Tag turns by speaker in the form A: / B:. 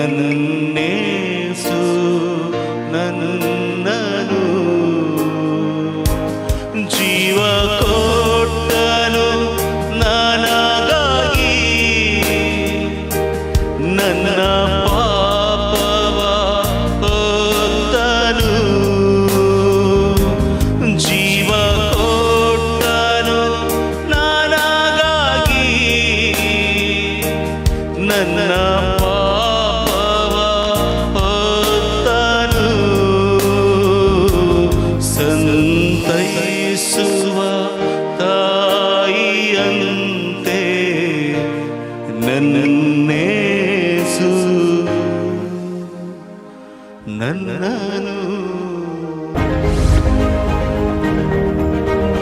A: ನನ್ನೇಸು ನನ್ನನು ಜೀವ ಕೊಟ್ಟನು ನನಗಾಗಿ, ನನ್ನ ಪಾಪವ ಹೊತ್ತನು. ಜೀವ ಕೊಟ್ಟನು ನನಗಾಗಿ, ನನ್ನ ಪಾಪವ ಹೊತ್ತನು. ಸಂತೈಸುವ ತಾಯಿಯಂತೆ ನನ್ನೇಸು ನನ್ನನು